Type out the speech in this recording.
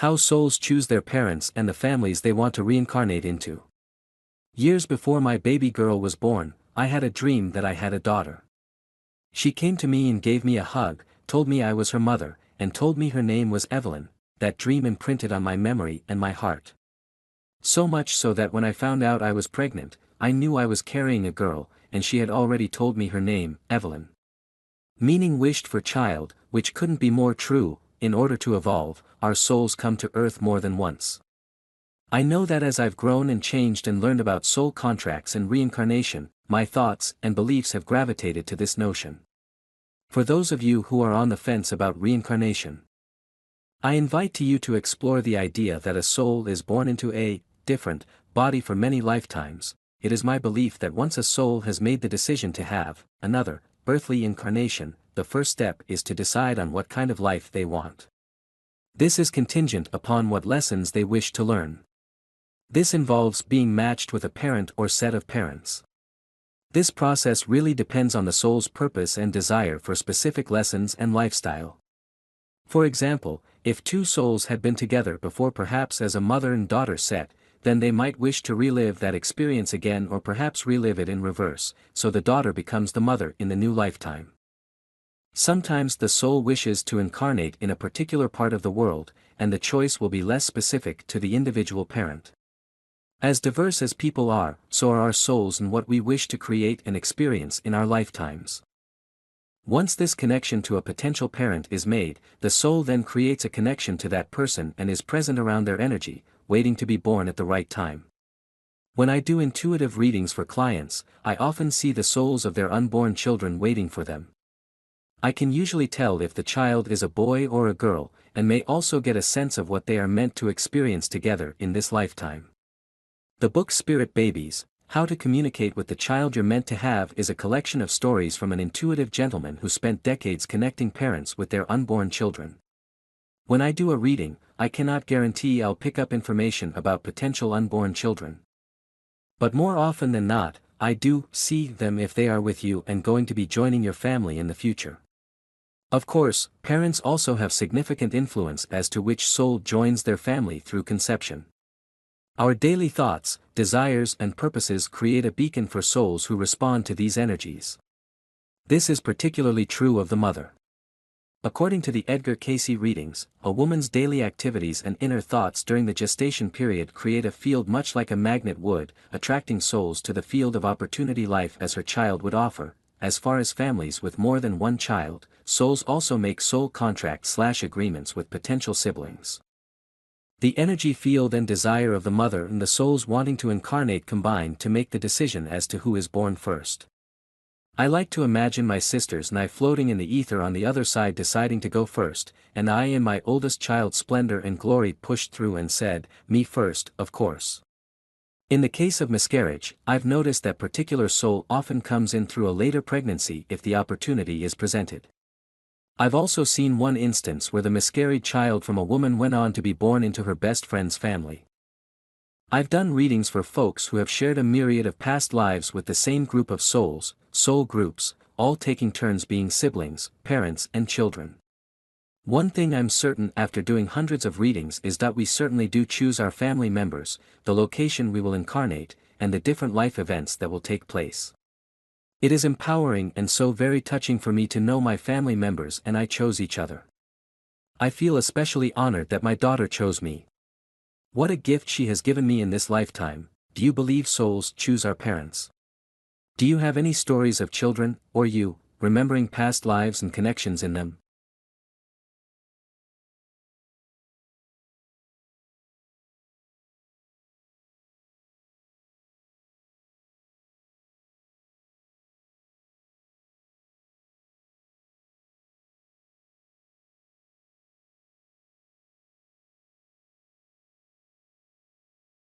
How souls choose their parents and the families they want to reincarnate into. Years before my baby girl was born, I had a dream that I had a daughter. She came to me and gave me a hug, told me I was her mother, and told me her name was Evelyn. That dream imprinted on my memory and my heart. So much so that when I found out I was pregnant, I knew I was carrying a girl, and she had already told me her name, Evelyn. Meaning wished for child, which couldn't be more true. In order to evolve, our souls come to earth more than once. I know that as I've grown and changed and learned about soul contracts and reincarnation, my thoughts and beliefs have gravitated to this notion. For those of you who are on the fence about reincarnation, I invite you to explore the idea that a soul is born into a different body for many lifetimes. It is my belief that once a soul has made the decision to have another earthly incarnation, the first step is to decide on what kind of life they want. This is contingent upon what lessons they wish to learn. This involves being matched with a parent or set of parents. This process really depends on the soul's purpose and desire for specific lessons and lifestyle. For example, if two souls had been together before, perhaps as a mother and daughter set, then they might wish to relive that experience again, or perhaps relive it in reverse, so the daughter becomes the mother in the new lifetime. Sometimes the soul wishes to incarnate in a particular part of the world, and the choice will be less specific to the individual parent. As diverse as people are, so are our souls and what we wish to create and experience in our lifetimes. Once this connection to a potential parent is made, the soul then creates a connection to that person and is present around their energy, waiting to be born at the right time. When I do intuitive readings for clients, I often see the souls of their unborn children waiting for them. I can usually tell if the child is a boy or a girl, and may also get a sense of what they are meant to experience together in this lifetime. The book Spirit Babies, How to Communicate with the Child You're Meant to Have is a collection of stories from an intuitive gentleman who spent decades connecting parents with their unborn children. When I do a reading, I cannot guarantee I'll pick up information about potential unborn children. But more often than not, I do see them if they are with you and going to be joining your family in the future. Of course, parents also have significant influence as to which soul joins their family through conception. Our daily thoughts, desires and purposes create a beacon for souls who respond to these energies. This is particularly true of the mother. According to the Edgar Cayce readings, a woman's daily activities and inner thoughts during the gestation period create a field much like a magnet would, attracting souls to the field of opportunity life as her child would offer. As far as families with more than one child, souls also make soul contracts/agreements with potential siblings. The energy field and desire of the mother and the souls wanting to incarnate combine to make the decision as to who is born first. I like to imagine my sisters and I floating in the ether on the other side deciding to go first, and I and my oldest child's splendor and glory pushed through and said, "Me first, of course." In the case of miscarriage, I've noticed that particular soul often comes in through a later pregnancy if the opportunity is presented. I've also seen one instance where the miscarried child from a woman went on to be born into her best friend's family. I've done readings for folks who have shared a myriad of past lives with the same group of souls, soul groups, all taking turns being siblings, parents and children. One thing I'm certain after doing hundreds of readings is that we certainly do choose our family members, the location we will incarnate, and the different life events that will take place. It is empowering and so very touching for me to know my family members and I chose each other. I feel especially honored that my daughter chose me. What a gift she has given me in this lifetime. Do you believe souls choose our parents? Do you have any stories of children, or you, remembering past lives and connections in them?